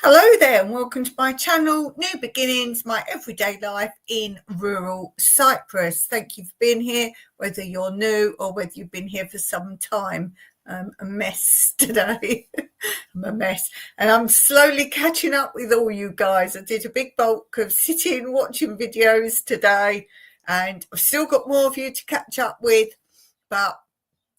Hello there and welcome to my channel, New Beginnings, my everyday life in rural Cyprus. Thank you for being here, whether you're new or whether you've been here for some time. A mess today. I'm a mess and I'm slowly catching up with all you guys. I did a big bulk of sitting watching videos today and I've still got more of you to catch up with, but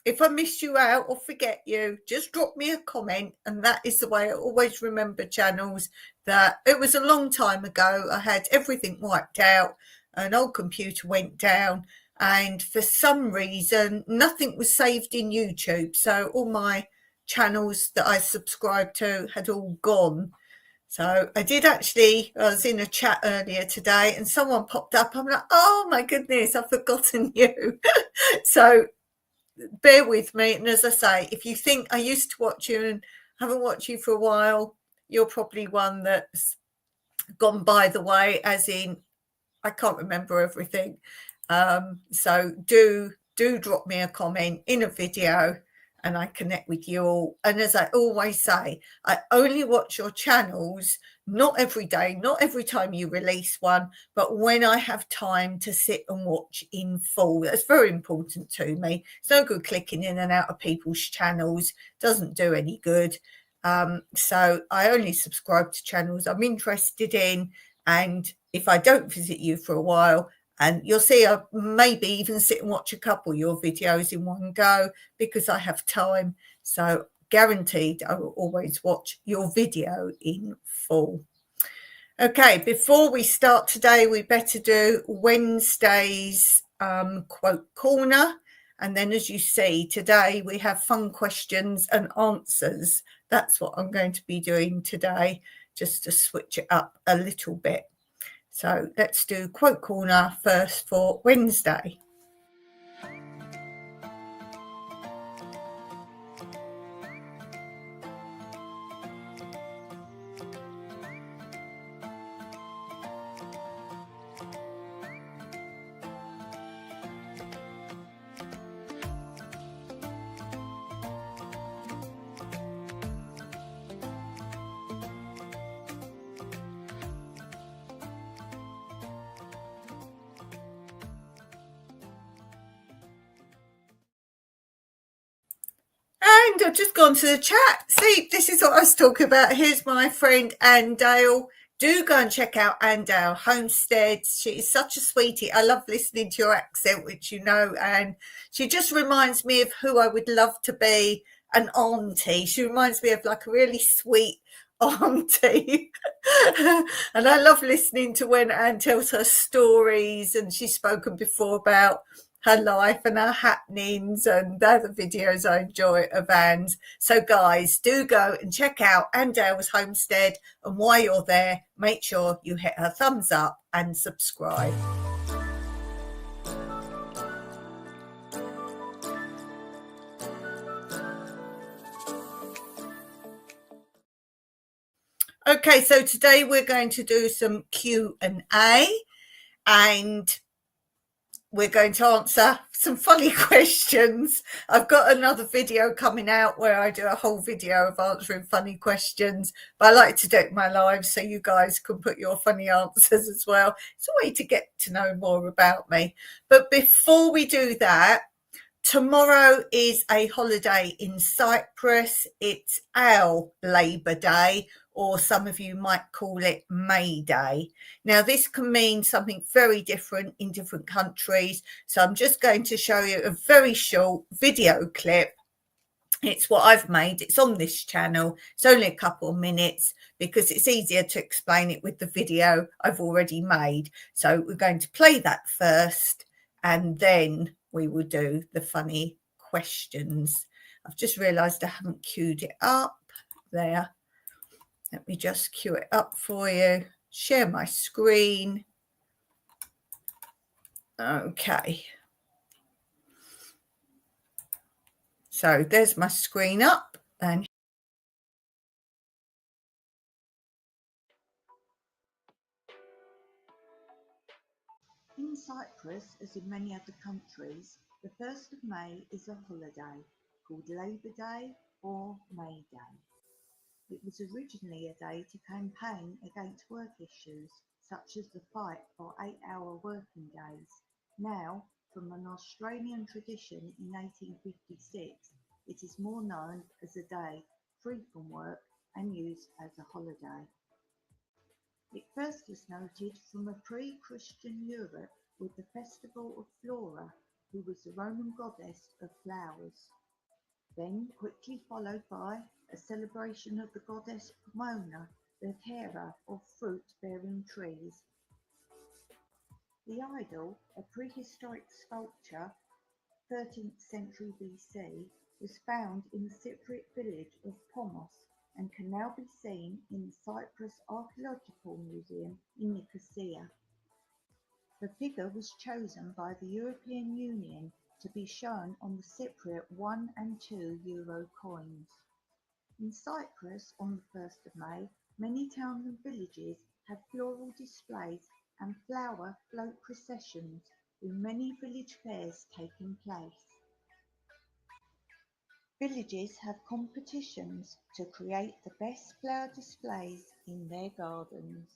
if I missed you out or forget you, just drop me a comment. And that is the way I always remember channels, that it was a long time ago. I had everything wiped out. An old computer went down. And for some reason, nothing was saved in YouTube. So all my channels that I subscribed to had all gone. So I was in a chat earlier today and someone popped up. I'm like, oh my goodness, I've forgotten you. So bear with me. And as I say, if you think I used to watch you and haven't watched you for a while, you're probably one that's gone by the way, as in I can't remember everything. So do drop me a comment in a video and I connect with you all. And as I always say, I only watch your channels, not every day, not every time you release one, but when I have time to sit and watch in full. That's very important to me. It's no good clicking in and out of people's channels. Doesn't do any good. So I only subscribe to channels I'm interested in. And if I don't visit you for a while, and you'll see I maybe even sit and watch a couple of your videos in one go because I have time. So guaranteed I will always watch your video in full. Okay, before we start today, we better do Wednesday's quote corner. And then as you see, today we have fun questions and answers. That's what I'm going to be doing today, just to switch it up a little bit. So let's do quote corner first for Wednesday. And I've just gone to the chat. See, this is what I was talking about. Here's my friend Anne Dale. Do go and check out Anne Dale Homestead. She is such a sweetie. I love listening to your accent, which you know, and she just reminds me of who I would love to be, an auntie. She reminds me of like a really sweet auntie. And I love listening to when Anne tells her stories, and she's spoken before about her life and her happenings, and they're the videos I enjoy of Anne's. So guys, do go and check out Anne Dale's Homestead, and while you're there, make sure you hit her thumbs up and subscribe. Okay, so today we're going to do some Q&A, and we're going to answer some funny questions. I've got another video coming out where I do a whole video of answering funny questions, but I like to do it in my live so you guys can put your funny answers as well. It's a way to get to know more about me. But before we do that, tomorrow is a holiday in Cyprus. It's our Labour Day, or some of you might call it May Day. Now, this can mean something very different in different countries. So I'm just going to show you a very short video clip. It's what I've made. It's on this channel. It's only a couple of minutes because it's easier to explain it with the video I've already made. So we're going to play that first, and then we will do the funny questions. I've just realized I haven't queued it up there. Let me just queue it up for you. Share my screen. Okay. So there's my screen up, and in Cyprus, as in many other countries, the 1st of May is a holiday called Labour Day or May Day. It was originally a day to campaign against work issues, such as the fight for 8-hour working days. Now, from an Australian tradition in 1856, it is more known as a day free from work and used as a holiday. It first was noted from a pre-Christian Europe with the festival of Flora, who was the Roman goddess of flowers, then quickly followed by a celebration of the goddess Pomona, the carer of fruit-bearing trees. The idol, a prehistoric sculpture, 13th century BC, was found in the Cypriot village of Pomos and can now be seen in the Cyprus Archaeological Museum in Nicosia. The figure was chosen by the European Union to be shown on the Cypriot 1 and 2 euro coins. In Cyprus, on the 1st of May, many towns and villages have floral displays and flower float processions, with many village fairs taking place. Villages have competitions to create the best flower displays in their gardens.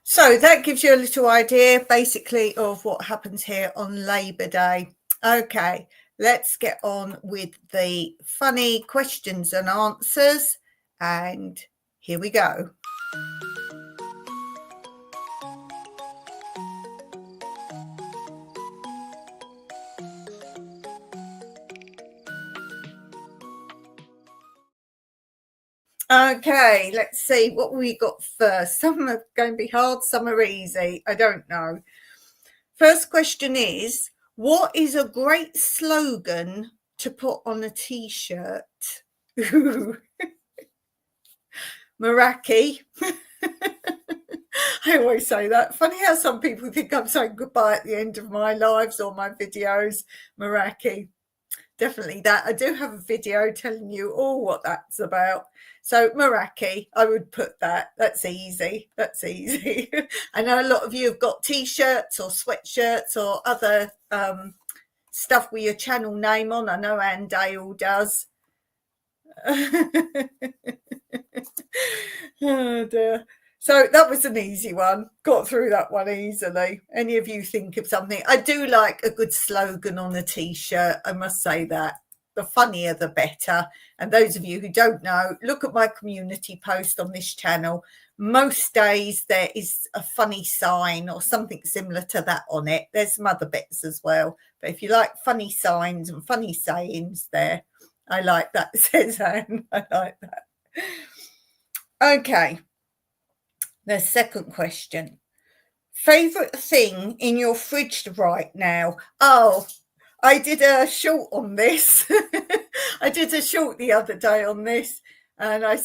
So that gives you a little idea basically of what happens here on Labour Day. Okay, let's get on with the funny questions and answers, and here we go. Okay, let's see what we got first. Some are going to be hard, some are easy. I don't know. First question is, what is a great slogan to put on a t-shirt? Meraki. I always say that. Funny how some people think I'm saying goodbye at the end of my lives or my videos. Meraki. Definitely that. I do have a video telling you all what that's about. So Meraki, I would put that. That's easy. That's easy. I know a lot of you have got t-shirts or sweatshirts or other stuff with your channel name on. I know Anne Dale does. Oh dear. So that was an easy one. Got through that one easily. Any of you think of something? I do like a good slogan on a t-shirt. I must say that. The funnier, the better. And those of you who don't know, look at my community post on this channel. Most days there is a funny sign or something similar to that on it. There's some other bits as well. But if you like funny signs and funny sayings there, I like that, says Anne. I like that. Okay. The second question. Favourite thing in your fridge right now? Oh, I did a short on this. I did a short the other day on this. And I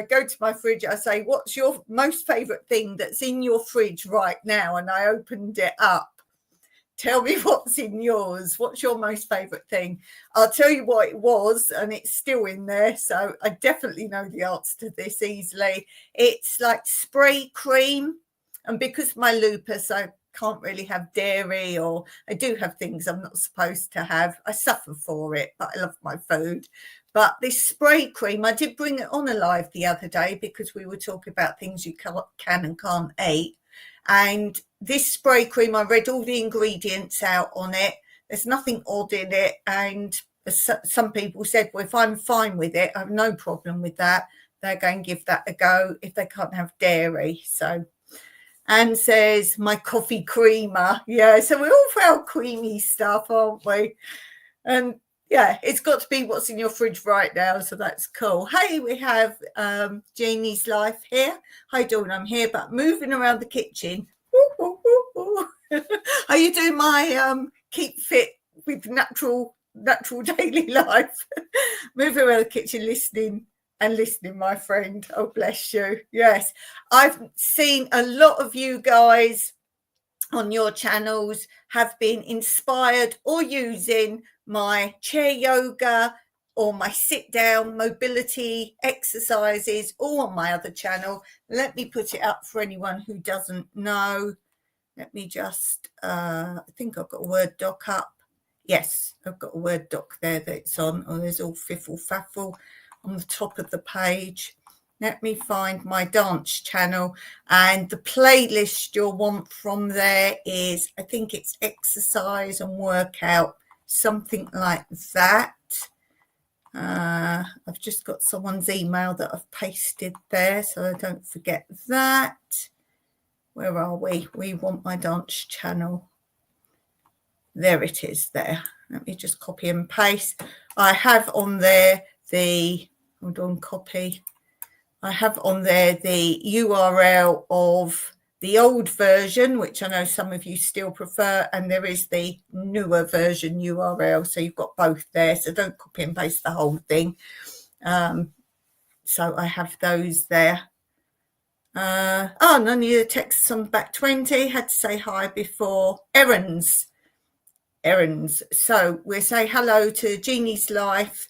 go to my fridge. I say, what's your most favourite thing that's in your fridge right now? And I opened it up. Tell me what's in yours. What's your most favourite thing? I'll tell you what it was, and it's still in there. So I definitely know the answer to this easily. It's like spray cream. And because of my lupus, I can't really have dairy, or I do have things I'm not supposed to have. I suffer for it, but I love my food. But this spray cream, I did bring it on alive the other day because we were talking about things you can and can't eat. And this spray cream, I read all the ingredients out on it. There's nothing odd in it. And some people said, well, if I'm fine with it, I have no problem with that. They're going to give that a go if they can't have dairy. So Anne says, my coffee creamer. Yeah, so we all found creamy stuff, aren't we? And yeah, it's got to be what's in your fridge right now, so that's cool. Hey, we have Janie's Life here. Hi, Dawn, I'm here, but moving around the kitchen. Are you doing my keep fit with natural daily life? Moving around the kitchen, listening, my friend. Oh, bless you. Yes, I've seen a lot of you guys on your channels have been inspired or using my chair yoga or my sit down mobility exercises, all on my other channel. Let me put it up for anyone who doesn't know. Let me just, I think I've got a Word doc up. Yes, I've got a Word doc there that it's on. Oh, there's all fiffle faffle on the top of the page. Let me find my dance channel, and the playlist you'll want from there is, I think it's exercise and workout, something like that. I've just got someone's email that I've pasted there, so I don't forget that. Where are we? We want my dance channel. There it is there. Let me just copy and paste. I have on there the, hold on, copy. I have on there the URL of the old version, which I know some of you still prefer, and there is the newer version URL. So you've got both there. So don't copy and paste the whole thing. So I have those there. None of you texts on back 20 had to say hi before. Errands. So we'll say hello to Jeannie's Life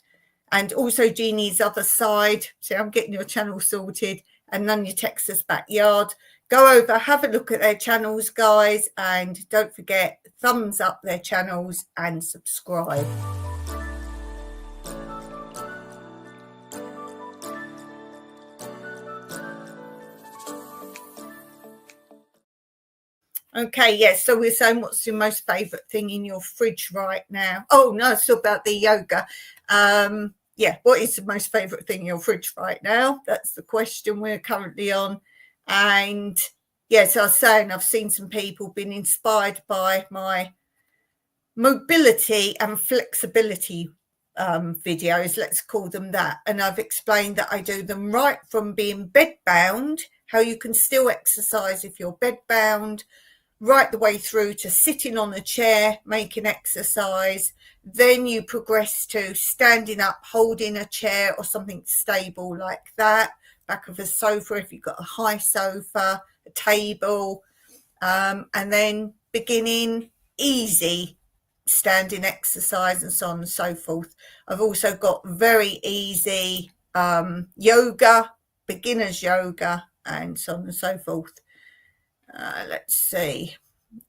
and also Jeannie's Other Side. So I'm getting your channel sorted, and none of you Texas Backyard. Go over, have a look at their channels, guys, and don't forget, thumbs up their channels and subscribe. Okay, yes. So we're saying, what's your most favourite thing in your fridge right now? Oh, no, it's about the yoga. Yeah, what is the most favourite thing in your fridge right now? That's the question we're currently on. And yes, I was saying, I've seen some people being inspired by my mobility and flexibility videos, let's call them that. And I've explained that I do them right from being bed bound, how you can still exercise if you're bed bound, right the way through to sitting on a chair, making exercise. Then you progress to standing up, holding a chair or something stable like that, back of a sofa if you've got a high sofa, a table, and then beginning easy standing exercise and so on and so forth. I've also got very easy yoga, beginners yoga, and so on and so forth. Let's see.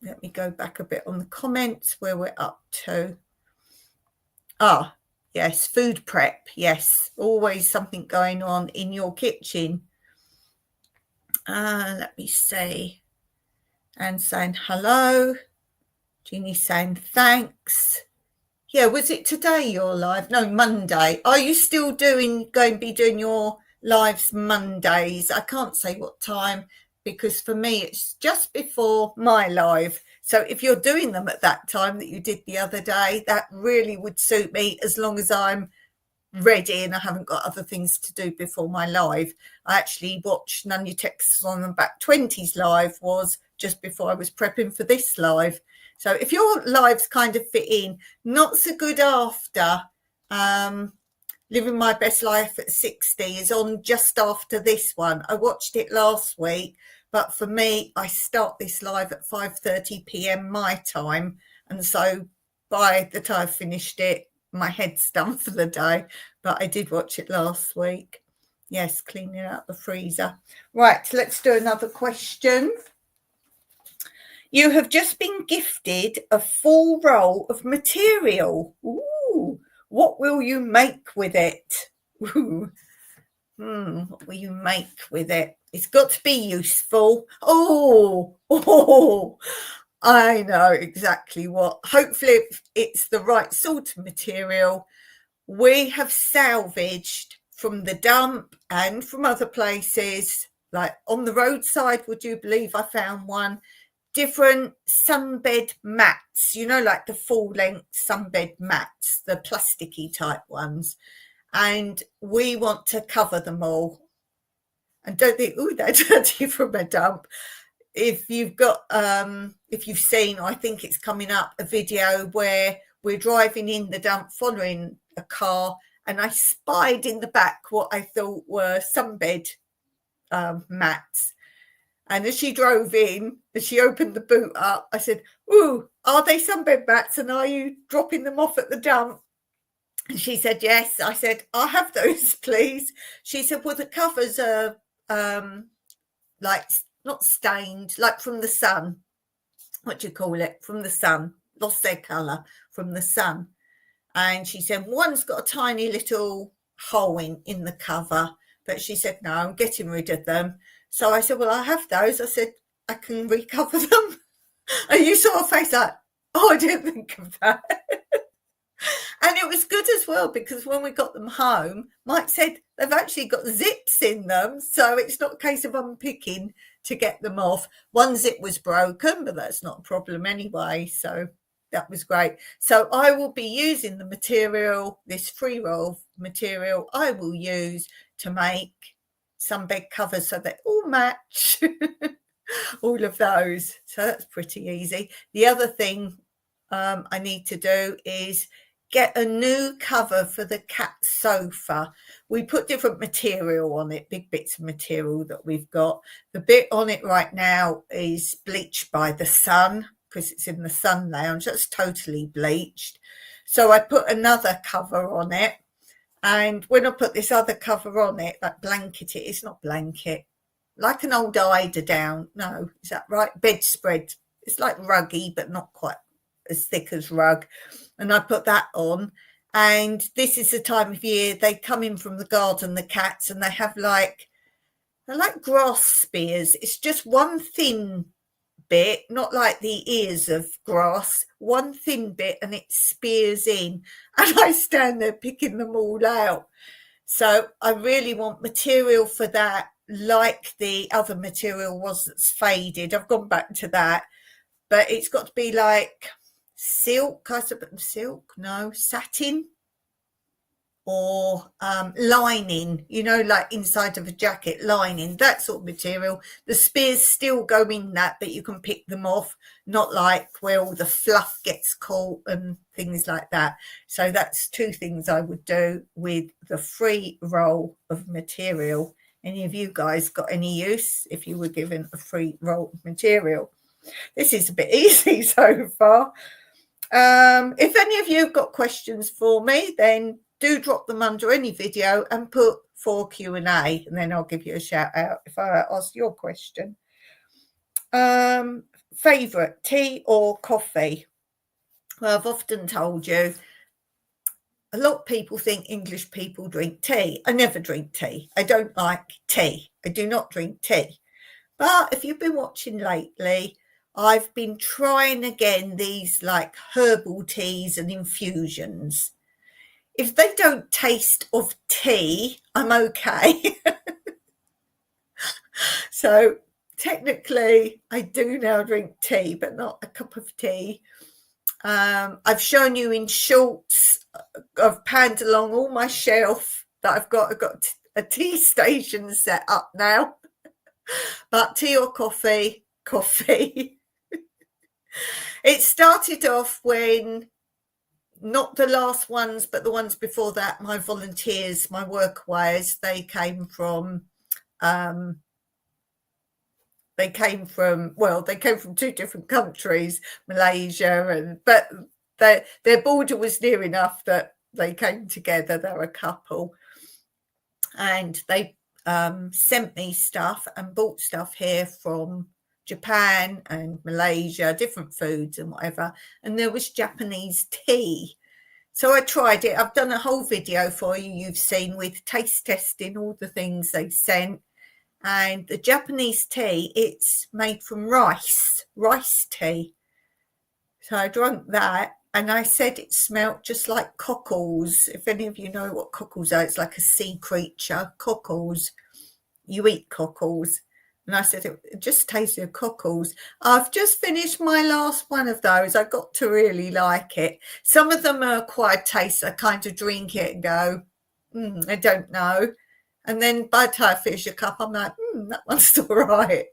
Let me go back a bit on the comments where we're up to. Yes, food prep. Yes, always something going on in your kitchen. Let me see. And saying hello. Jeannie saying thanks. Yeah, was it today your live? No, Monday. Are you still going to be doing your lives Mondays? I can't say what time, because for me it's just before my live. So if you're doing them at that time that you did the other day, that really would suit me, as long as I'm ready and I haven't got other things to do before my live. I actually watched None of Your Texts on the Back 20s live was just before I was prepping for this live. So if your lives kind of fit in, not so good after, Living My Best Life at 60 is on just after this one. I watched it last week, but for me, I start this live at 5:30 p.m. my time. And so by the time I finished it, my head's done for the day. But I did watch it last week. Yes, cleaning out the freezer. Right, let's do another question. You have just been gifted a full roll of material. Ooh, what will you make with it? Ooh. What will you make with it? It's got to be useful. Oh, I know exactly what. Hopefully it's the right sort of material. We have salvaged from the dump and from other places, like on the roadside, would you believe I found one? Different sunbed mats, like the full length sunbed mats, the plasticky type ones. And we want to cover them all. And don't think, that's dirty from a dump. If you've got, if you've seen, I think it's coming up, a video where we're driving in the dump following a car, and I spied in the back what I thought were sunbed mats. And as she drove in, as she opened the boot up, I said, are they sunbed mats, and are you dropping them off at the dump? And she said, yes. I said, I'll have those, please. She said, well, the covers are like not stained, like from the sun. what do you call it, from the sun, lost their colour from the sun. And she said, one's got a tiny little hole in the cover. But she said, no, I'm getting rid of them. So I said, well, I have those. I said, I can recover them. And you saw her face like, oh, I didn't think of that. And it was good as well, because when we got them home, Mike said they've actually got zips in them. So it's not a case of unpicking to get them off. One zip was broken, but that's not a problem anyway. So that was great. So I will be using the material, this free roll material I will use to make some bed covers so they all match. All of those. So that's pretty easy. The other thing I need to do is get a new cover for the cat sofa. We put different material on it, big bits of material that we've got. The bit on it right now is bleached by the sun because it's in the sun lounge. That's totally bleached. So I put another cover on it. And when I put this other cover on it, like blanket, it's not blanket, like an old eider down. No, is that right? Bedspread. It's like ruggy, but not quite as thick as rug. And I put that on. And this is the time of year they come in from the garden, the cats, and they're like grass spears. It's just one thin bit, not like the ears of grass, one thin bit, and it spears in. And I stand there picking them all out. So I really want material for that, like the other material was that's faded. I've gone back to that, but it's got to be like silk, I suppose, satin or lining, like inside of a jacket, lining, that sort of material. The spears still go in that, but you can pick them off, not like where all the fluff gets caught and things like that. So that's two things I would do with the free roll of material. Any of you guys got any use if you were given a free roll of material? This is a bit easy so far. If any of you have got questions for me, then do drop them under any video and put for Q&A, and then I'll give you a shout out if I ask your question. Favourite, tea or coffee? Well, I've often told you, a lot of people think English people drink tea. I never drink tea. I don't like tea. I do not drink tea. But if you've been watching lately, I've been trying again these like herbal teas and infusions. If they don't taste of tea, I'm okay. So technically, I do now drink tea, but not a cup of tea. I've shown you in shorts. I've panned along all my shelf that I've got a tea station set up now. But tea or coffee? Coffee. It started off when, not the last ones, but the ones before that, my volunteers, my workaways, they came from two different countries, Malaysia, but their border was near enough that they came together. They're a couple, and they sent me stuff and bought stuff here from Japan and Malaysia, different foods and whatever. And there was Japanese tea. So I tried it. I've done a whole video for you, you've seen, with taste testing all the things they sent. And the Japanese tea, it's made from rice tea. So I drank that, and I said it smelt just like cockles. If any of you know what cockles are, it's like a sea creature. Cockles. You eat cockles. And I said, it just tasted of cockles. I've just finished my last one of those. I got to really like it. Some of them are quite taste. I kind of drink it and go, I don't know. And then by the time I finish a cup, I'm like, that one's all right.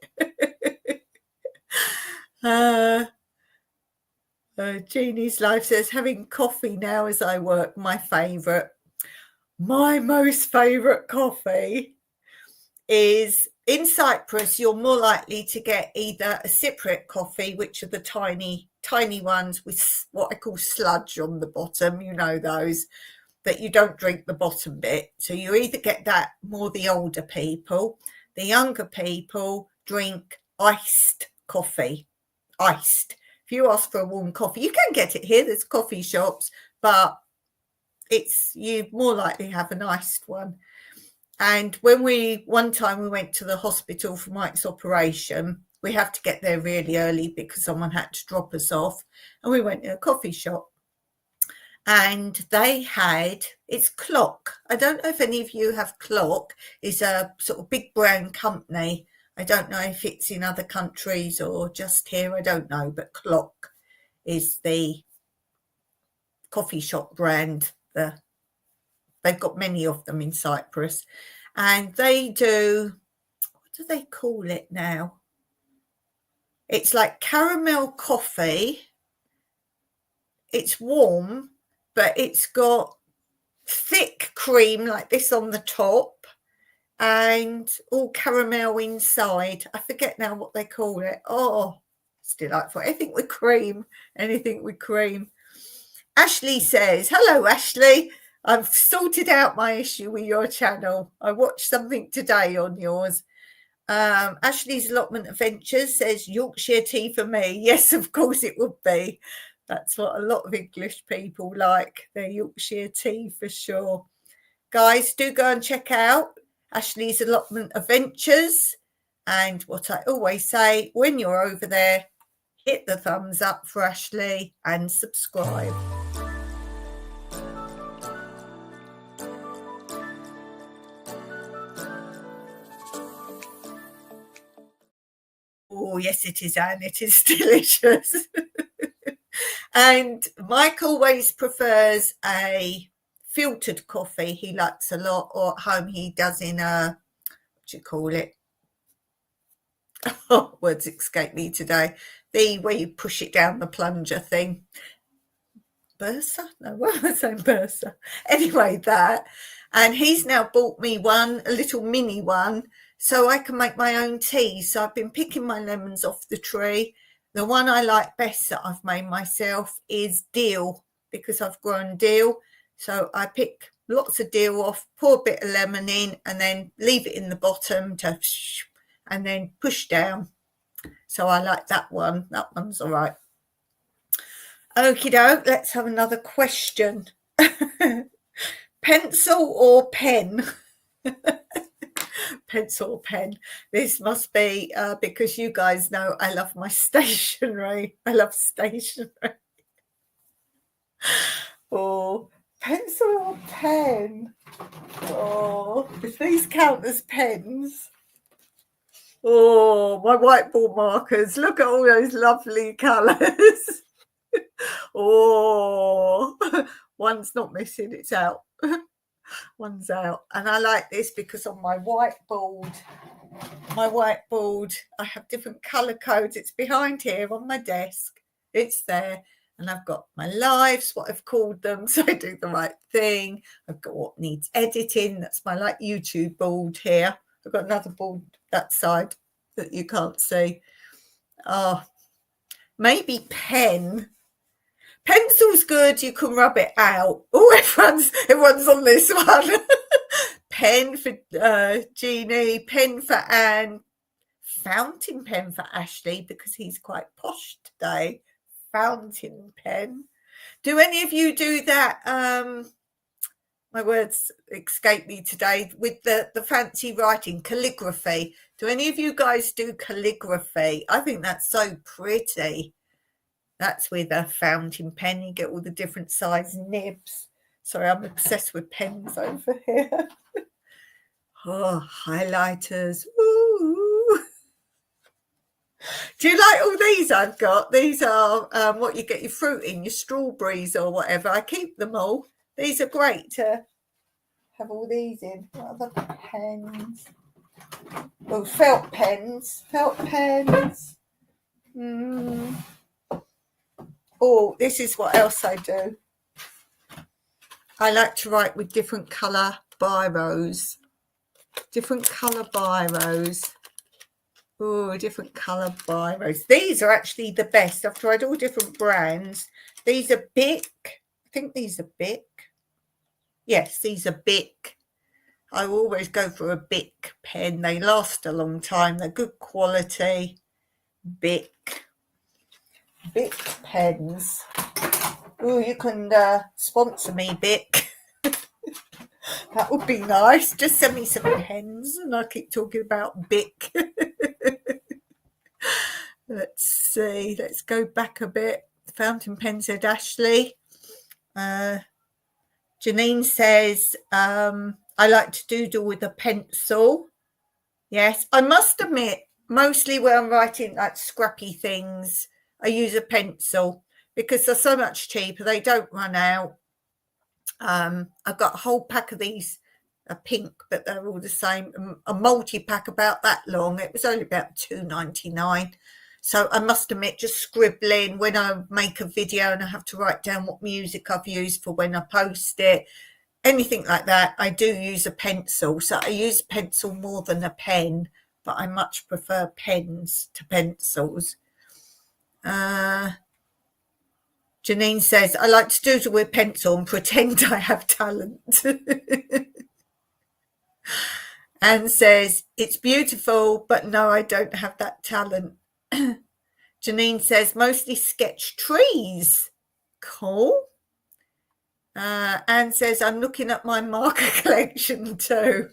Jeannie's Life says, having coffee now as I work, my favourite. My most favourite coffee is, in Cyprus, you're more likely to get either a Cypriot coffee, which are the tiny ones with what I call sludge on the bottom, those, that you don't drink the bottom bit. So you either get that, more the older people. The younger people drink iced coffee. Iced. if you ask for a warm coffee, you can get it here. There's coffee shops, but you more likely have an iced one. And one time we went to the hospital for Mike's operation, we have to get there really early because someone had to drop us off, and we went to a coffee shop. And they had, it's Clock. I don't know if any of you have Clock. It's a sort of big brand company. I don't know if it's in other countries or just here. I don't know. But Clock is the coffee shop brand. They've got many of them in Cyprus. And they do, what do they call it now? It's like caramel coffee. It's warm, but it's got thick cream like this on the top and all caramel inside. I forget now what they call it. Oh, it's delightful. Anything with cream. Ashley says, hello, Ashley. I've sorted out my issue with your channel. I watched something today on yours. Ashley's Allotment Adventures says, Yorkshire tea for me. Yes, of course it would be. That's what a lot of English people like, their Yorkshire tea for sure. Guys, do go and check out Ashley's Allotment Adventures. And what I always say, when you're over there, hit the thumbs up for Ashley and subscribe. Oh, yes, it is, Anne. It is delicious. And Mike always prefers a filtered coffee. He likes a lot, or at home he does in a, what do you call it? Oh, words escape me today. Where you push it down the plunger thing. Bursa? No, what am I saying? Bursa. Anyway, that. And he's now bought me one, a little mini one, so I can make my own tea. So I've been picking my lemons off the tree. The one I like best that I've made myself is dill, because I've grown dill. So I pick lots of dill off, pour a bit of lemon in, and then leave it in the bottom and then push down. So I like that one. That one's all right. Okie doke, let's have another question. Pencil or pen? Pencil or pen. This must be because you guys know I love my stationery. I love stationery. Oh, pencil or pen? Oh, if these count as pens. Oh, my whiteboard markers. Look at all those lovely colours. Oh, one's not missing, it's out. One's out. And I like this because on my whiteboard, I have different colour codes. It's behind here on my desk. It's there. And I've got my lives, what I've called them, so I do the right thing. I've got what needs editing. That's my like YouTube board here. I've got another board that side that you can't see. Oh, maybe pen. Pencil's good, you can rub it out. Oh, everyone's on this one. Pen for Jeannie, pen for Anne, fountain pen for Ashley because he's quite posh today. Fountain pen. Do any of you do that? My words escape me today with the fancy writing, calligraphy. Do any of you guys do calligraphy? I think that's so pretty. That's with a fountain pen. You get all the different size nibs. Sorry, I'm obsessed with pens over here. Oh, highlighters. Ooh. Do you like all these I've got? These are what you get your fruit in, your strawberries or whatever. I keep them all. These are great to have all these in. What other pens? Oh, felt pens. Oh, this is what else I do. I like to write with different colour biros. Oh, different colour biros. These are actually the best. I've tried all different brands. These are Bic. I think these are Bic. Yes, these are Bic. I always go for a Bic pen. They last a long time. They're good quality. Bic. Bic pens. Oh, you can sponsor me, Bic. That would be nice. Just send me some pens, and I keep talking about Bic. Let's see. Let's go back a bit. Fountain pen, said Ashley. Janine says, I like to doodle with a pencil. Yes, I must admit, mostly when I'm writing like scrappy things, I use a pencil because they're so much cheaper. They don't run out. I've got a whole pack of these, pink, but they're all the same. A multi-pack about that long. It was only about $2.99. So I must admit, just scribbling when I make a video and I have to write down what music I've used for when I post it, anything like that, I do use a pencil. So I use a pencil more than a pen, but I much prefer pens to pencils. Janine says, I like to doodle with pencil and pretend I have talent. Anne says, it's beautiful, but no, I don't have that talent. Janine says, mostly sketch trees. Cool. Anne says, I'm looking at my marker collection too.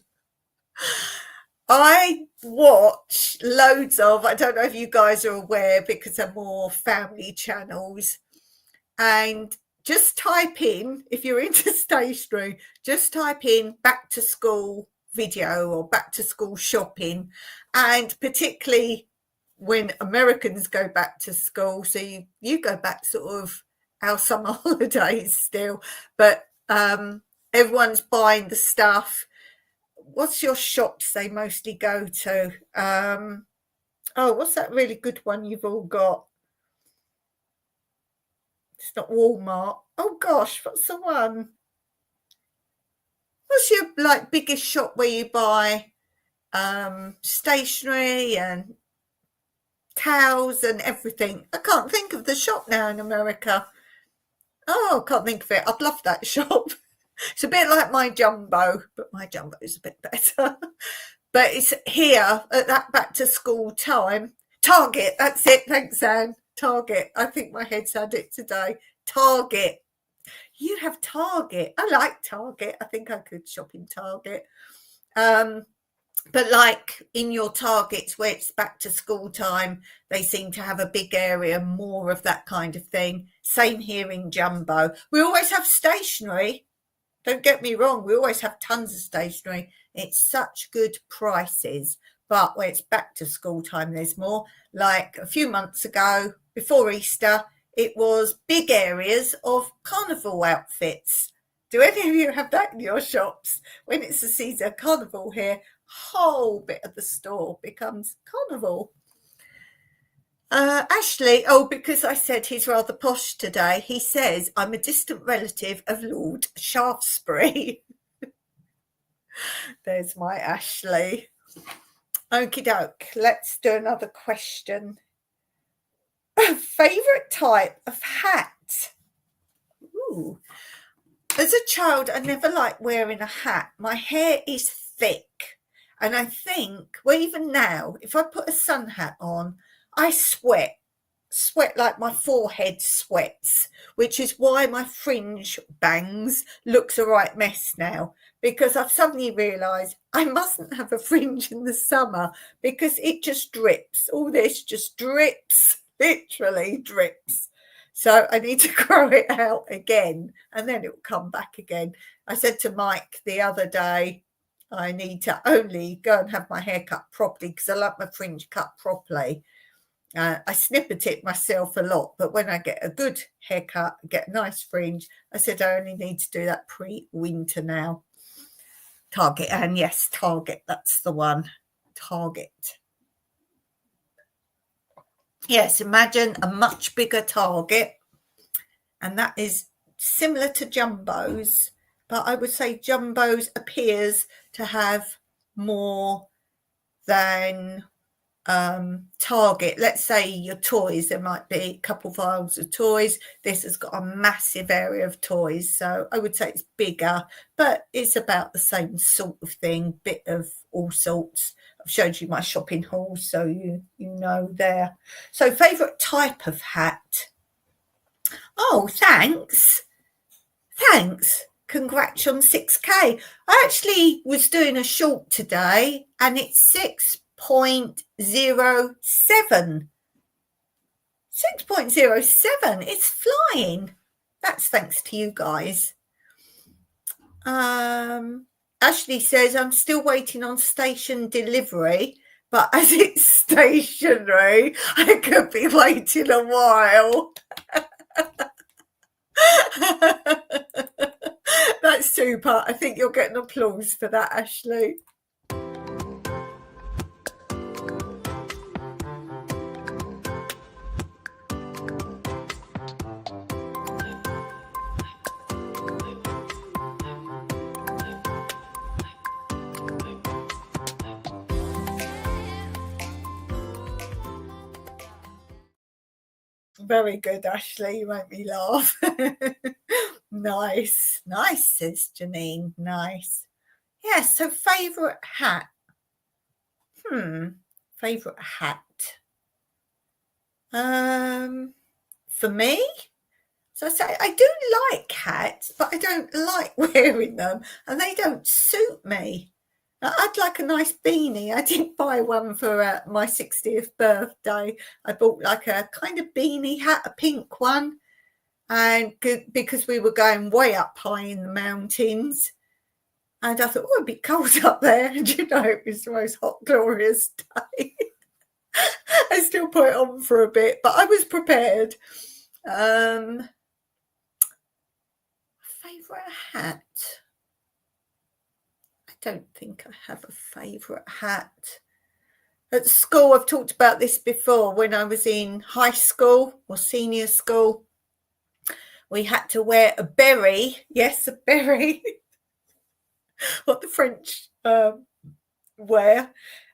I watch loads of, I don't know if you guys are aware because they're more family channels, and just type in, if you're into stationery, just type in back to school video or back to school shopping, and particularly when Americans go back to school, so you go back sort of our summer holidays still, but everyone's buying the stuff. What's your shops they mostly go to? What's that really good one you've all got? It's not Walmart. Oh gosh, what's the one? What's your like biggest shop where you buy stationery and towels and everything? I can't think of the shop now in America. Oh, I can't think of it. I'd love that shop. It's a bit like my Jumbo, but my Jumbo is a bit better. But it's here at that back to school time. Target, that's it. Thanks, Anne. Target. I think my head's had it today. Target. You have Target. I like Target. I think I could shop in Target. But like in your Targets where it's back to school time, they seem to have a big area, more of that kind of thing. Same here in Jumbo. We always have stationery. Don't get me wrong, we always have tons of stationery. It's such good prices. But when it's back to school time, there's more. Like a few months ago, before Easter, it was big areas of carnival outfits. Do any of you have that in your shops? When it's the season of carnival here, whole bit of the store becomes carnival. Ashley, because I said he's rather posh today, he says, I'm a distant relative of Lord Shaftesbury. There's my Ashley. Okie doke, let's do another question. Favourite type of hat? Ooh. As a child, I never liked wearing a hat. My hair is thick. And I think, well, even now, if I put a sun hat on, I sweat like my forehead sweats, which is why my fringe bangs looks a right mess now, because I've suddenly realised I mustn't have a fringe in the summer because it just drips. All this just drips, literally drips. So I need to grow it out again and then it will come back again. I said to Mike the other day, I need to only go and have my hair cut properly because I like my fringe cut properly. I snippet it myself a lot, but when I get a good haircut, get a nice fringe, I said I only need to do that pre-winter now. Target, and yes, Target, that's the one. Target. Yes, imagine a much bigger Target, and that is similar to Jumbo's, but I would say Jumbo's appears to have more than Target. Let's say your toys, there might be a couple of aisles of toys. This has got a massive area of toys, so I would say it's bigger, but it's about the same sort of thing, bit of all sorts showed you my shopping haul, so you know there. So favourite type of hat? Oh, thanks. Congrats on 6K. I actually was doing a short today and it's 6.07. 6.07. It's flying. That's thanks to you guys. Ashley says, I'm still waiting on station delivery, but as it's stationary, I could be waiting a while. That's super. I think you'll get an applause for that, Ashley. Very good, Ashley. You make me laugh. Nice, says Janine. Nice. Yeah, so favourite hat. Favourite hat. For me, so I say I do like hats, but I don't like wearing them and they don't suit me. I'd like a nice beanie. I didn't buy one for my 60th birthday. I bought like a kind of beanie hat, a pink one, and because we were going way up high in the mountains, and I thought, oh, it'd be cold up there, and it was the most hot, glorious day. I still put it on for a bit, but I was prepared. Favourite hat? I don't think I have a favourite hat. At school, I've talked about this before, when I was in high school or senior school, we had to wear a beret. Yes, a beret. What the French wear.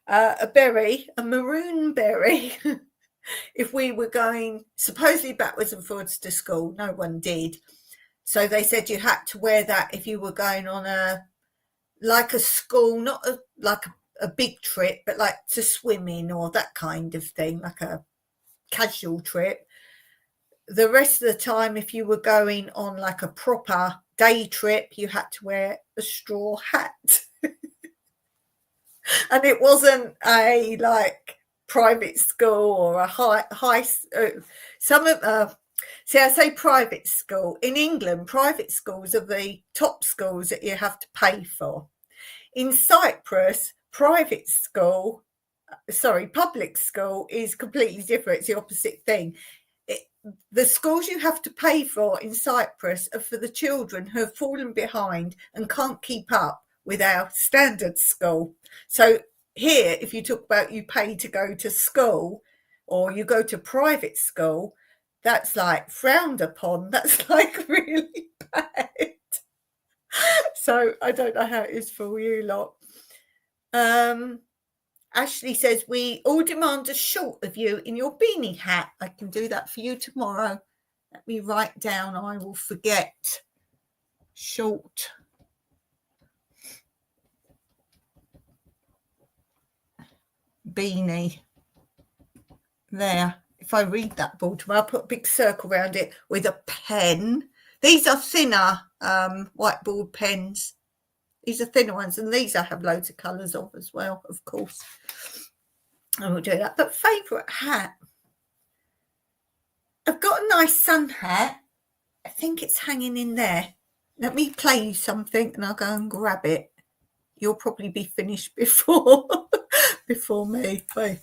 A beret, a maroon beret. If we were going supposedly backwards and forwards to school, no one did. So they said you had to wear that if you were going on a school, not like a big trip, but like to swimming or that kind of thing, like a casual trip. The rest of the time, if you were going on like a proper day trip, you had to wear a straw hat. And it wasn't a like private school or a high some of see, I say private school. In England, private schools are the top schools that you have to pay for. In Cyprus, public school is completely different. It's the opposite thing. The schools you have to pay for in Cyprus are for the children who have fallen behind and can't keep up with our standard school. So here, if you talk about you pay to go to school or you go to private school, that's like frowned upon. That's like really bad. So I don't know how it is for you lot. Ashley says, we all demand a shot of you in your beanie hat. I can do that for you tomorrow. Let me write down, I will forget. Short. Beanie. There. If I read that ball tomorrow, I'll put a big circle around it with a pen. These are thinner whiteboard pens. These are thinner ones, and these I have loads of colours of as well, of course. I will do that. But favourite hat? I've got a nice sun hat. I think it's hanging in there. Let me play you something and I'll go and grab it. You'll probably be finished before me. Bye.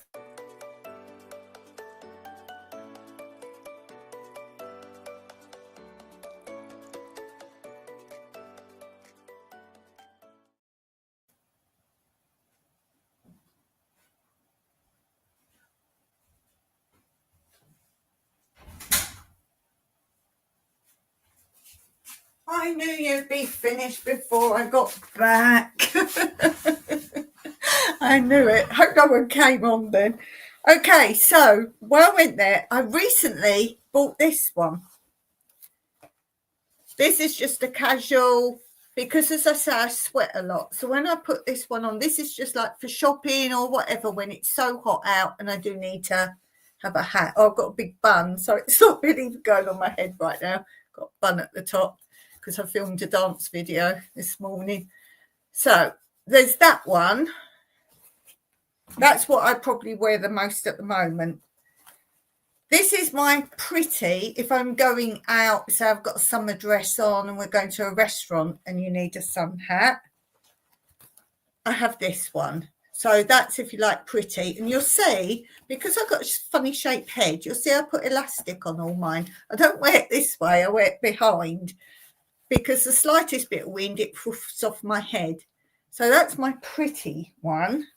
I knew you'd be finished before I got back. I knew it. Hope no one came on then. Okay, so while I went there, I recently bought this one. This is just a casual because as I say, I sweat a lot. So when I put this one on, this is just like for shopping or whatever when it's so hot out and I do need to have a hat. Oh, I've got a big bun, so it's not really going on my head right now. Got a bun at the top because I filmed a dance video this morning. So there's that one. That's what I probably wear the most at the moment. This is my pretty, if I'm going out, so I've got a summer dress on and we're going to a restaurant and you need a sun hat. I have this one. So that's if you like pretty. And you'll see, because I've got a funny shaped head, you'll see I put elastic on all mine. I don't wear it this way, I wear it behind because the slightest bit of wind, it puffs off my head. So that's my pretty one.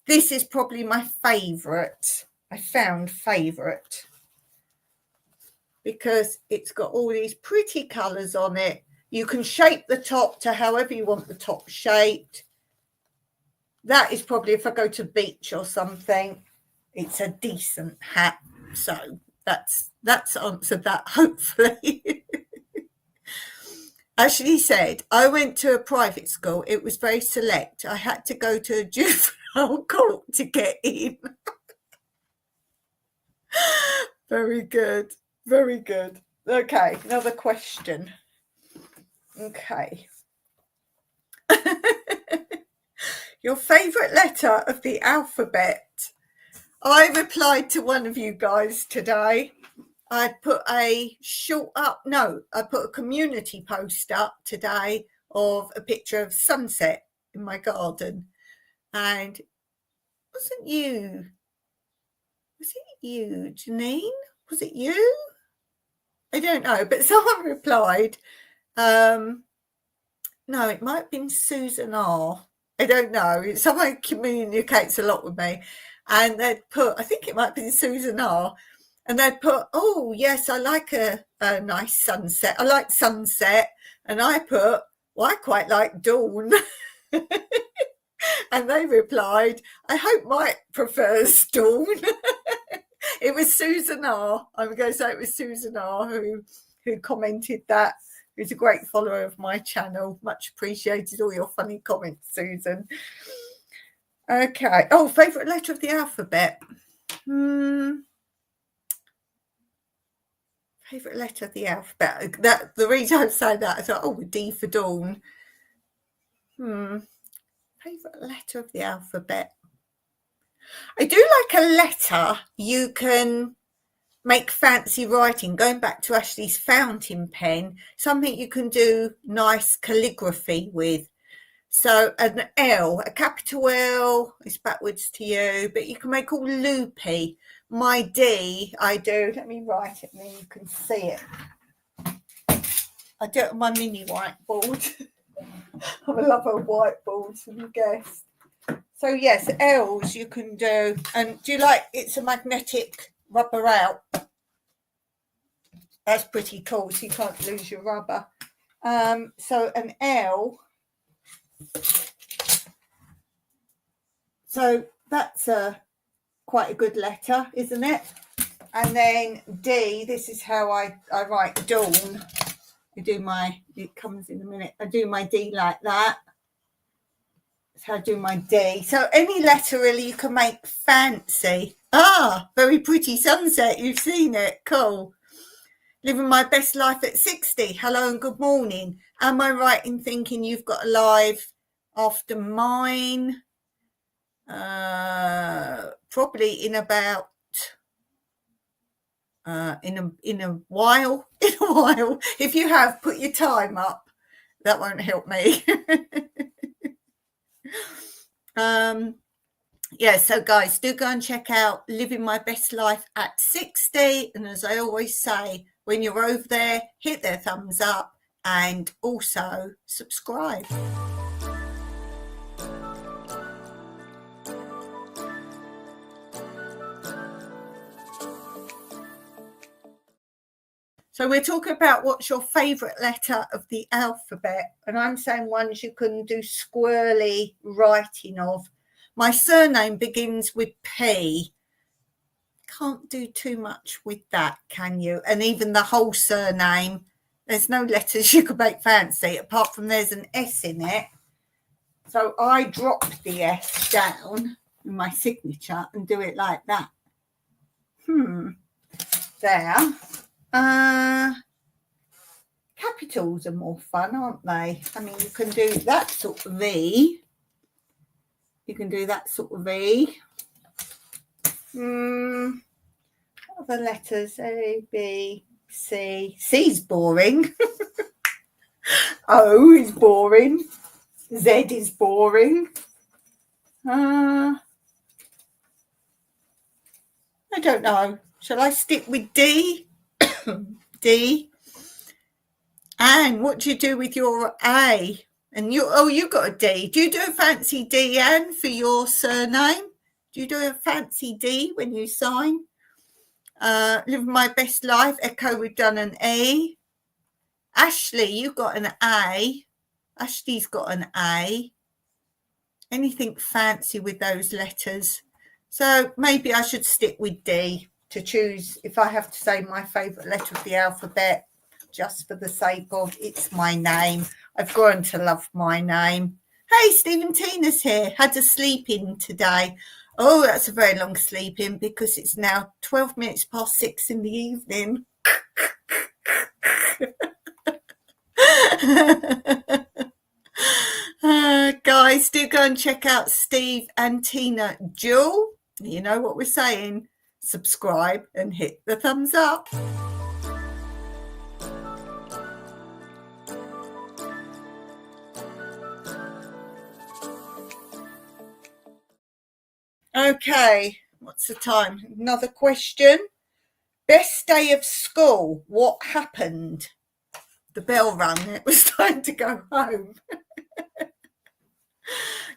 This is probably my favourite. I found favourite because it's got all these pretty colours on it. You can shape the top to however you want the top shaped. That is probably if I go to beach or something, it's a decent hat. So that's answered that, hopefully. Ashley said, I went to a private school. It was very select. I had to go to a juvenile court to get in. Very good. Very good. Okay, another question. Okay. Your favourite letter of the alphabet? I replied to one of you guys today. I put a I put a community post up today of a picture of sunset in my garden. And was it you, Janine? Was it you? I don't know, but someone replied, no, it might have been Susan R. I don't know. Someone communicates a lot with me. And they'd put, I think it might have been Susan R. And they'd put, oh, yes, I like a nice sunset. I like sunset. And I put, well, I quite like dawn. And they replied, I hope Mike prefers dawn. It was Susan R. I'm going to say it was Susan R. who commented that. Who's a great follower of my channel. Much appreciated all your funny comments, Susan. Okay. Oh, favourite letter of the alphabet. Favourite letter of the alphabet. That the reason I say that, I thought, oh, D for dawn. Favourite letter of the alphabet. I do like a letter you can make fancy writing. Going back to Ashley's fountain pen, something you can do nice calligraphy with. So an L, a capital L is backwards to you, but you can make all loopy. My D, I do. Let me write it and then you can see it. I do it on my mini whiteboard. I'm a lover of whiteboards, have you guessed? So yes, L's you can do. And do you like, it's a magnetic rubber out. That's pretty cool, so you can't lose your rubber. So an L. So that's quite a good letter, isn't it? And then D, this is how I write dawn. It comes in a minute. I do my D like that. That's how I do my D. So any letter really you can make fancy. Ah, very pretty sunset. You've seen it. Cool. Living my best life at 60. Hello and good morning. Am I right in thinking you've got a live after mine? Probably in about in a while. If you have, put your time up. That won't help me. Yeah, so guys, do go and check out Living My Best Life at 60. And as I always say, when you're over there, hit their thumbs up and also subscribe. So we're talking about what's your favourite letter of the alphabet. And I'm saying ones you can do squirrely writing of. My surname begins with P. Can't do too much with that, can you? And even the whole surname There's no letters you could make fancy apart from there's an S in it. So I drop the S down in my signature and do it like that. There. Capitals are more fun, aren't they? I mean, you can do that sort of V. You can do that sort of V. What are the letters? A, B, C. C's boring. O is boring. Z is boring. I don't know. Shall I stick with D? D. Anne, what do you do with your A? And you got a D. Do you do a fancy D, Anne, for your surname? Do you do a fancy D when you sign? Live my best life. Echo, we've done an E. Ashley, you got an A. Ashley's got an A. Anything fancy with those letters? So maybe I should stick with D to choose if I have to say my favourite letter of the alphabet, just for the sake of it's my name. I've grown to love my name. Hey, Stephen Tina's here. Had a sleep in today. Oh, that's a very long sleep in because it's now 12 minutes past 6 in the evening. Guys, do go and check out Steve and Tina Jewel. You know what we're saying. Subscribe and hit the thumbs up. Okay, what's the time? Another question. Best day of school. What happened? The bell rang. It was time to go home.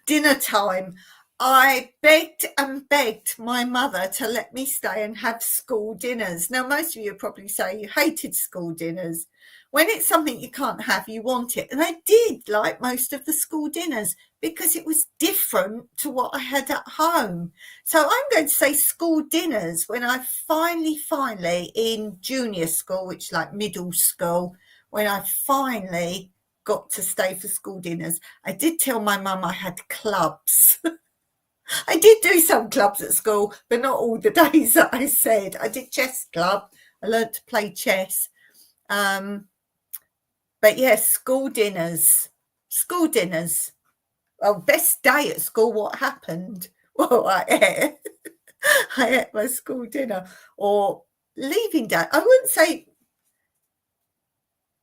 Dinner time. I begged and begged my mother to let me stay and have school dinners. Now, most of you probably say you hated school dinners. When it's something you can't have, you want it. And I did like most of the school dinners because it was different to what I had at home. So I'm going to say school dinners when I finally in junior school, which is like middle school, when I finally got to stay for school dinners. I did tell my mum I had clubs. I did do some clubs at school, but not all the days that I said. I did chess club. I learned to play chess. But yes, school dinners. School dinners. Well, best day at school, what happened? Well, I ate my school dinner. Or leaving day. I wouldn't say,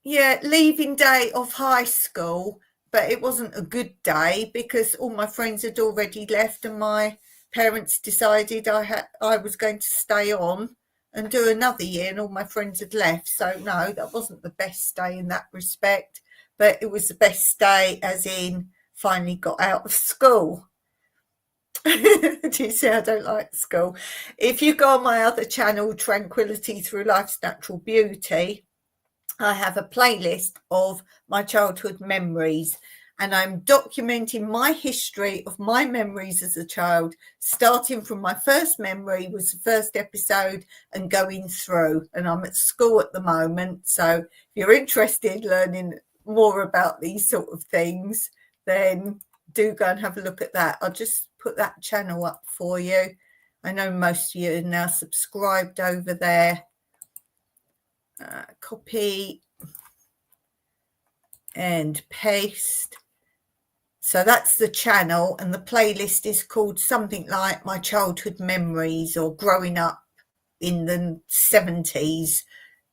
leaving day of high school, but it wasn't a good day because all my friends had already left and my parents decided I was going to stay on and do another year and all my friends had left. So no, that wasn't the best day in that respect, but it was the best day as in finally got out of school. Do you see I don't like school? If you go on my other channel, Tranquility Through Life's Natural Beauty, I have a playlist of my childhood memories and I'm documenting my history of my memories as a child, starting from my first memory was the first episode and going through. And I'm at school at the moment. So if you're interested in learning more about these sort of things, then do go and have a look at that. I'll just put that channel up for you. I know most of you are now subscribed over there. Copy and paste. So that's the channel and the playlist is called something like My Childhood Memories or Growing Up in the 70s,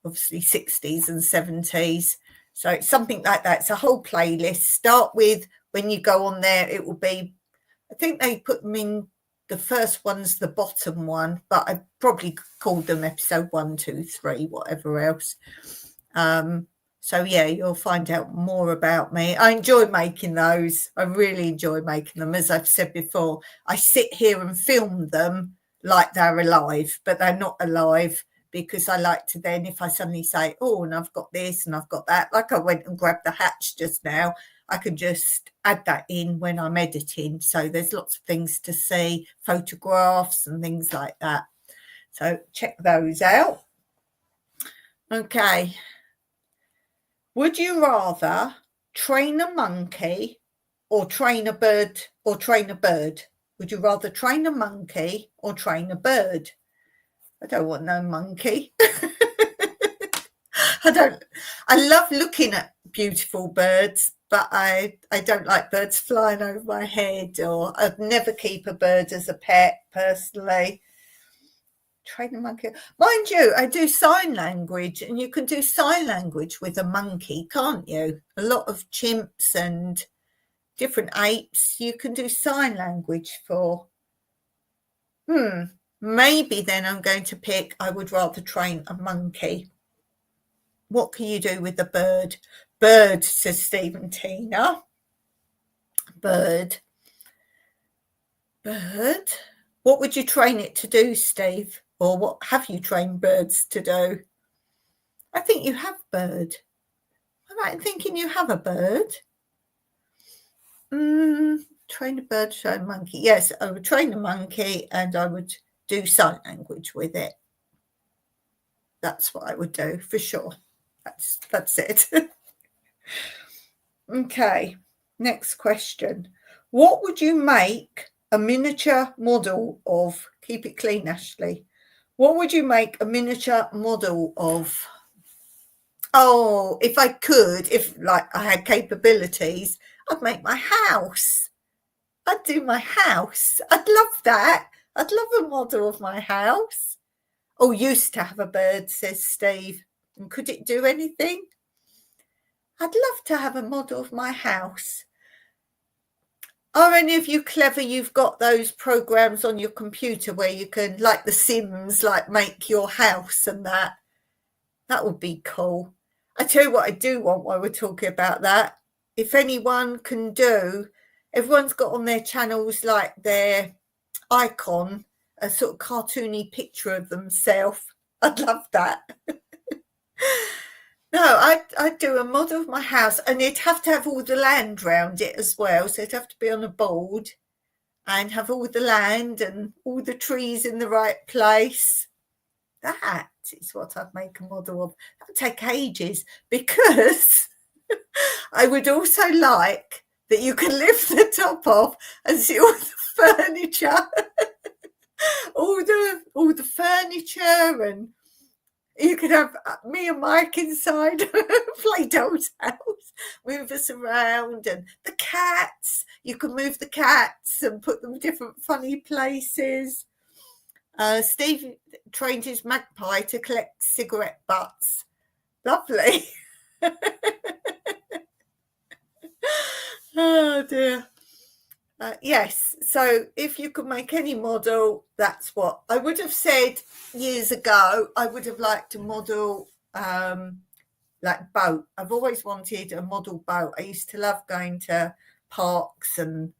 obviously 60s and 70s. So it's something like that. It's a whole playlist. Start with, when you go on there, it will be, I think they put them in, the first one's the bottom one, but I probably called them episode 1, 2, 3, whatever else. So yeah, you'll find out more about me. I enjoy making those. I really enjoy making them. As I've said before, I sit here and film them like they're alive, but they're not alive because I like to then, if I suddenly say, oh, and I've got this and I've got that, like I went and grabbed the hatch just now, I can just add that in when I'm editing. So there's lots of things to see, photographs and things like that. So check those out. Okay. Would you rather train a monkey or train a bird or train a bird? Would you rather train a monkey or train a bird? I don't want no monkey. I love looking at beautiful birds, but I don't like birds flying over my head, or I'd never keep a bird as a pet personally. Train a monkey. Mind you, I do sign language, and you can do sign language with a monkey, can't you? A lot of chimps and different apes you can do sign language for. Maybe then I'm going to pick, I would rather train a monkey. What can you do with a bird? Bird, says Stephen Tina. Bird. What would you train it to do, Steve? Or what have you trained birds to do? I think you have bird. Am I thinking you have a bird? Train a bird, train a monkey. Yes, I would train a monkey and I would do sign language with it. That's what I would do for sure. That's it. Okay, next question. What would you make a miniature model of? Keep it clean, Ashley. What would you make a miniature model of? Oh, if I could, if like I had capabilities, I'd make my house. I'd do my house. I'd love that. I'd love a model of my house. Oh, used to have a bird, says Steve. And could it do anything? I'd love to have a model of my house. Are any of you clever? You've got those programs on your computer where you can, like The Sims, like make your house and that. That would be cool. I tell you what I do want while we're talking about that. If anyone can do, everyone's got on their channels like their icon, a sort of cartoony picture of themselves. I'd love that. No, I'd do a model of my house, and it'd have to have all the land around it as well. So it'd have to be on a board and have all the land and all the trees in the right place. That is what I'd make a model of. That would take ages, because I would also like that you can lift the top off and see all the furniture, all the furniture, and you could have me and Mike inside Play-Doh's house, move us around, and the cats. You can move the cats and put them in different funny places. Steve trained his magpie to collect cigarette butts. Lovely. Oh dear. Yes, so if you could make any model, that's what I would have said years ago. I would have liked to model like boat. I've always wanted a model boat. I used to love going to parks, and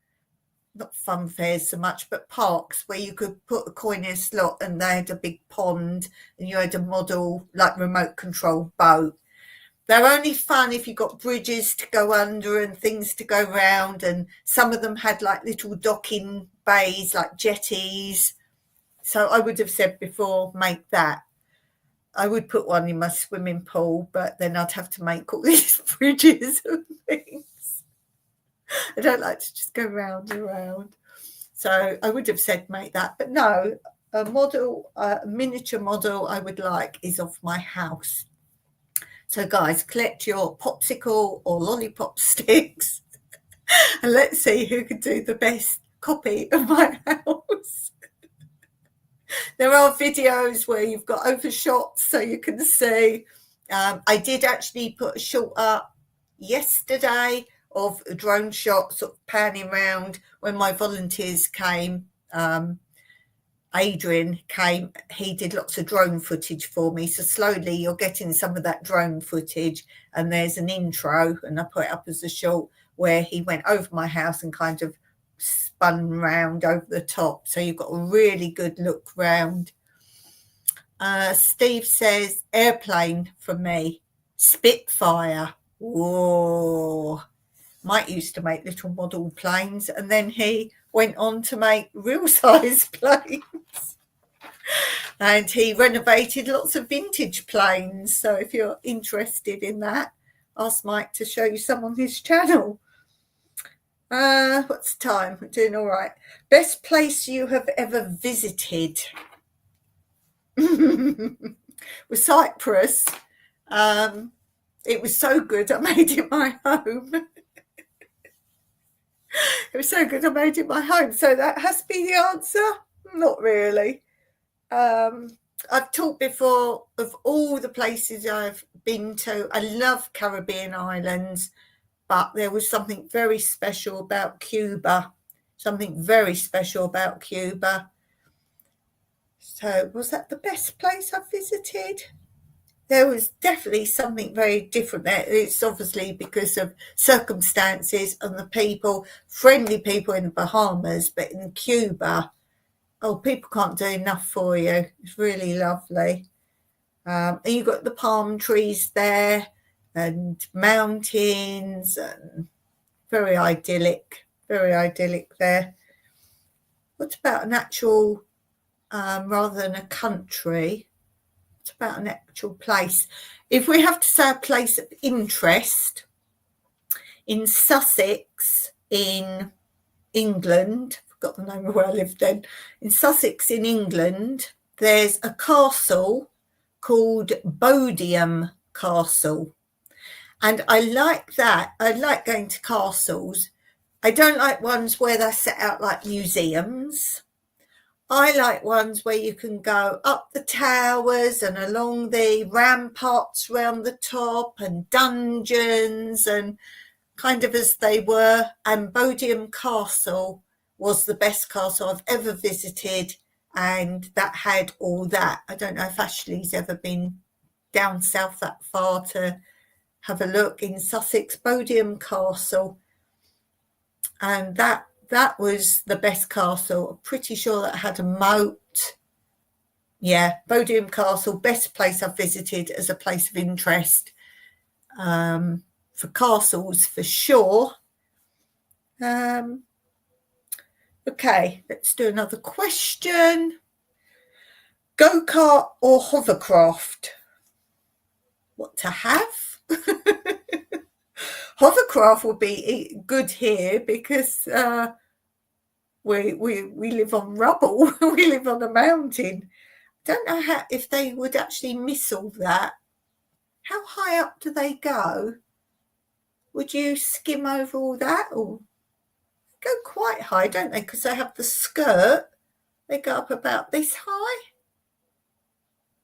not fun fairs so much, but parks where you could put a coin in a slot and they had a big pond and you had a model like remote control boat. They're only fun if you've got bridges to go under and things to go round, and some of them had like little docking bays, like jetties. So I would have said before, make that. I would put one in my swimming pool, but then I'd have to make all these bridges and things. I don't like to just go round and round. So I would have said make that. But no, a miniature model I would like is of my house. So guys, collect your popsicle or lollipop sticks and let's see who can do the best copy of my house. There are videos where you've got overshots so you can see. I did actually put a shot up yesterday of a drone shot sort of panning around when my volunteers came. Adrian came, he did lots of drone footage for me. So slowly you're getting some of that drone footage, and there's an intro, and I put it up as a short where he went over my house and kind of spun round over the top. So you've got a really good look round. Steve says airplane for me. Spitfire. Whoa. Mike used to make little model planes, and then he went on to make real size planes. And he renovated lots of vintage planes. So if you're interested in that, ask Mike to show you some on his channel. What's the time? We're doing all right. Best place you have ever visited? Was Cyprus. It was so good I made it my home. It was so good I made it my home. So that has to be the answer? Not really. I've talked before of all the places I've been to. I love Caribbean islands, but there was something very special about Cuba. Something very special about Cuba. So was that the best place I've visited? There was definitely something very different there. It's obviously because of circumstances and the people, friendly people in the Bahamas, but in Cuba, oh, people can't do enough for you. It's really lovely. And you've got the palm trees there and mountains, and very idyllic there. What about an actual, rather than a country, what about an actual place? If we have to say a place of interest, in Sussex in England, I forgot the name of where I lived then, in Sussex in England, there's a castle called Bodiam Castle. And I like that. I like going to castles. I don't like ones where they're set out like museums. I like ones where you can go up the towers and along the ramparts round the top and dungeons and kind of as they were. And Bodiam Castle was the best castle I've ever visited, and that had all that. I don't know if Ashley's ever been down south that far to have a look. In Sussex, Bodiam Castle, and that was the best castle. I'm pretty sure that had a moat. Yeah, Bodiam Castle, best place I've visited as a place of interest. For castles, for sure. Okay, let's do another question. Go-kart or hovercraft? What to have? Hovercraft will be good here because we live on rubble. We live on a mountain. Don't know if they would actually miss all that. How high up do they go? Would you skim over all that, or go quite high, don't they? Because they have the skirt. They go up about this high.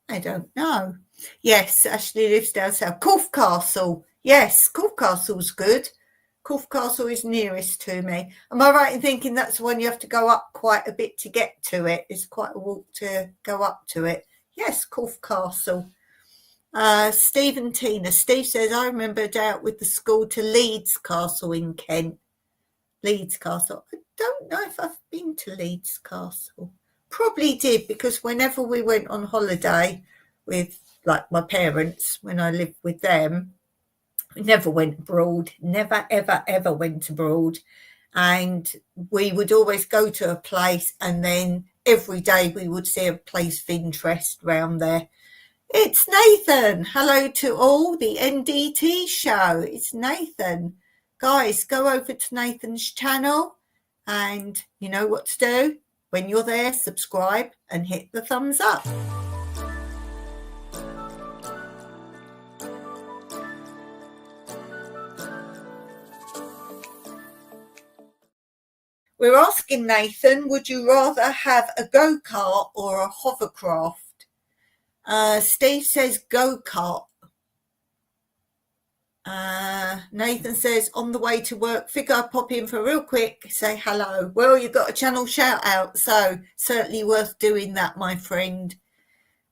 I don't know. Yes, Ashley lives down south. Corfe Castle. Yes, Corfe Castle's good. Corfe Castle is nearest to me. Am I right in thinking that's the one you have to go up quite a bit to get to it? It's quite a walk to go up to it. Yes, Corfe Castle. Steve and Tina. Steve says, I remember a day out with the school to Leeds Castle in Kent. Leeds Castle. I don't know if I've been to Leeds Castle. Probably did, because whenever we went on holiday with like my parents, when I lived with them, we never went abroad, never, ever, ever went abroad. And we would always go to a place, and then every day we would see a place of interest round there. It's Nathan. Hello to all, the NDT show. It's Nathan. Guys, go over to Nathan's channel, and you know what to do. When you're there, subscribe and hit the thumbs up. We're asking Nathan, would you rather have a go-kart or a hovercraft? Steve says go-kart. Nathan says, on the way to work, figure I'll pop in for real quick, say hello. Well, you got a channel shout out, so certainly worth doing that, my friend.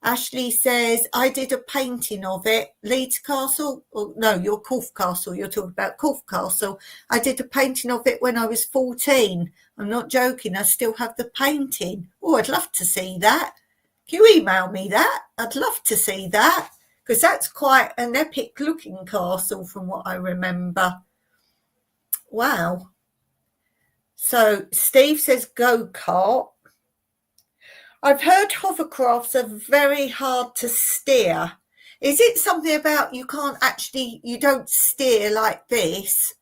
Ashley says, I did a painting of it. Leeds Castle? Oh, no, you're Corfe Castle. You're talking about Corfe Castle. I did a painting of it when I was 14. I'm not joking. I still have the painting. Oh, I'd love to see that. Can you email me that? I'd love to see that, because that's quite an epic looking castle from what I remember. Wow. So Steve says go-kart. I've heard hovercrafts are very hard to steer. Is it something about you don't steer like this?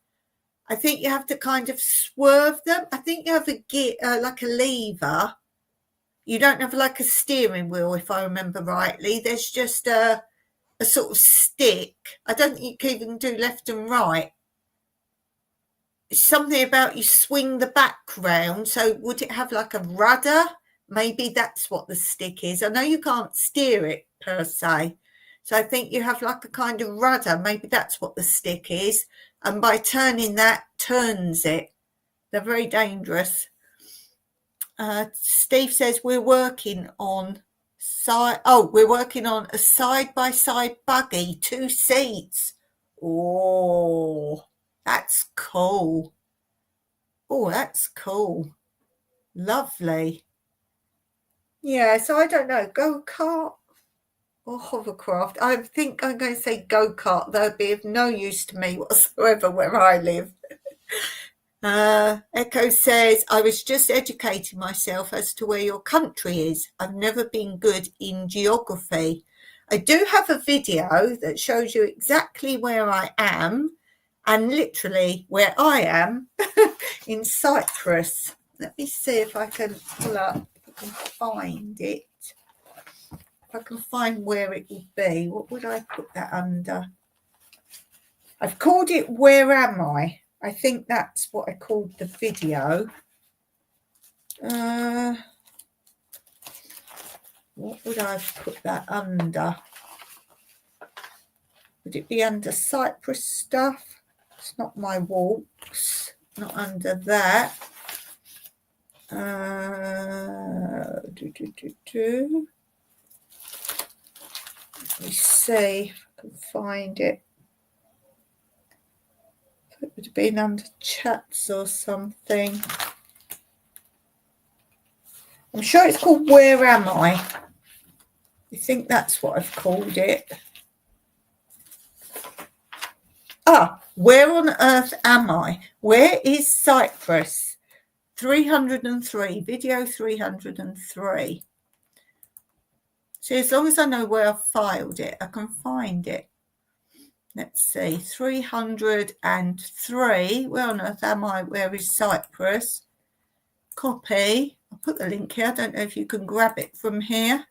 I think you have to kind of swerve them. I think you have a gear, like a lever. You don't have like a steering wheel, if I remember rightly. There's just a sort of stick. I don't think you can even do left and right. It's something about you swing the back round. So would it have like a rudder? Maybe that's what the stick is. I know you can't steer it per se. So I think you have like a kind of rudder. Maybe that's what the stick is. And by turning that, turns it. They're very dangerous. Steve says we're working on a side-by-side buggy, 2 seats. Oh, that's cool. Oh, that's cool. Lovely. Yeah, so I don't know, go-kart or hovercraft. I think I'm going to say go-kart. They'll be of no use to me whatsoever where I live. Echo says, I was just educating myself as to where your country is. I've never been good in geography. I do have a video that shows you exactly where I am and literally where I am in Cyprus. Let me see if I can pull up, if I can find it. If I can find where it will be. What would I put that under? I've called it Where Am I? I think that's what I called the video. What would I put that under? Would it be under Cyprus stuff? It's not my walks. Not under that. Let me see if I can find it. It would have been under chats or something. I'm sure it's called Where Am I? I think that's what I've called it. Where on earth am I? Where is Cyprus? 303, video 303. So as long as I know where I've filed it, I can find it. Let's see, 303. Where on earth am I? Where is Cyprus? Copy. I'll put the link here. I don't know if you can grab it from here.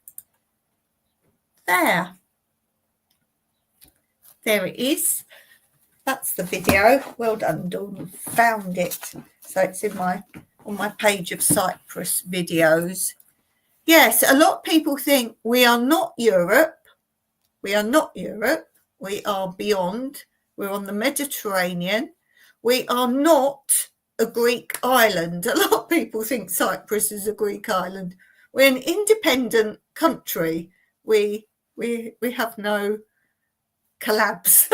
There. There it is. That's the video. Well done, Dawn. Found it. So it's on my page of Cyprus videos. Yes, a lot of people think we are not Europe. We are not Europe. We are beyond. We're on the Mediterranean. We are not a Greek island. A lot of people think Cyprus is a Greek island. We're an independent country. We have no collabs.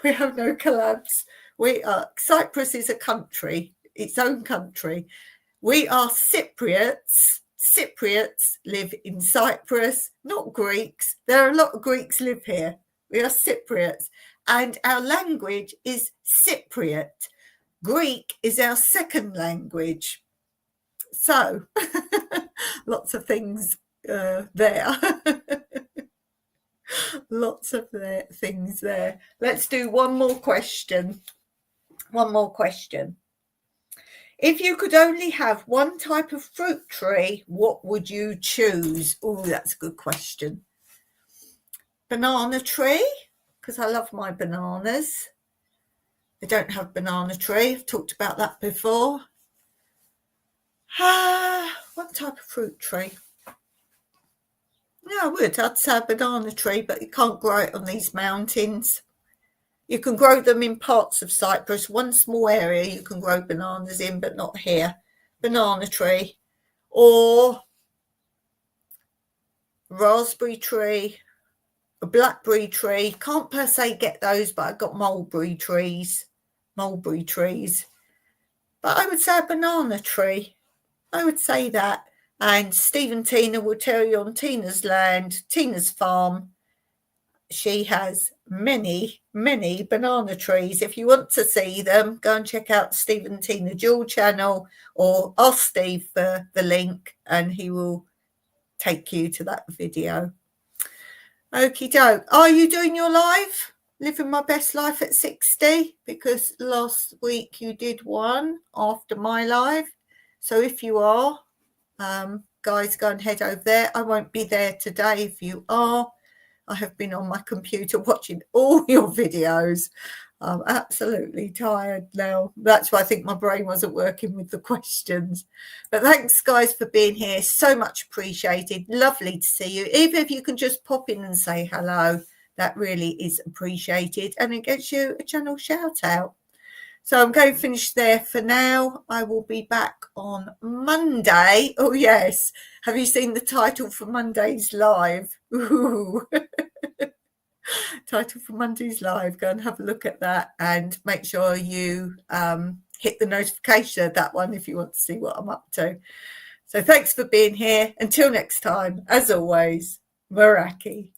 We have no collabs. Cyprus is a country, its own country. We are Cypriots. Cypriots live in Cyprus, not Greeks. There are a lot of Greeks live here. We are Cypriots. And our language is Cypriot. Greek is our second language. So, lots of things there. Lots of things there. Let's do one more question. One more question. If you could only have one type of fruit tree, what would you choose? Oh, that's a good question. Banana tree, because I love my bananas. I don't have banana tree. I've talked about that before. One type of fruit tree. Yeah, I would. I'd say a banana tree, but you can't grow it on these mountains. You can grow them in parts of Cyprus. One small area you can grow bananas in, but not here. Banana tree. Or raspberry tree, a blackberry tree. Can't per se get those, but I've got mulberry trees. Mulberry trees. But I would say a banana tree. I would say that. And Steve and Tina will tell you on Tina's land, Tina's farm, she has many, many banana trees. If you want to see them, go and check out Steve and Tina Jewel channel or ask Steve for the link and he will take you to that video. Okie doke. Are you doing your live? Living my best life at 60? Because last week you did one after my live. So if you are, guys, go and head over there. I won't be there today if you are. I have been on my computer watching all your videos. I'm absolutely tired now. That's why I think my brain wasn't working with the questions. But thanks, guys, for being here. So much appreciated. Lovely to see you. Even if you can just pop in and say hello, that really is appreciated. And it gets you a channel shout out. So I'm going to finish there for now. I will be back on Monday. Oh, yes. Have you seen the title for Monday's live? Ooh. Title for Monday's live. Go and have a look at that and make sure you hit the notification of that one if you want to see what I'm up to. So thanks for being here. Until next time, as always, Meraki.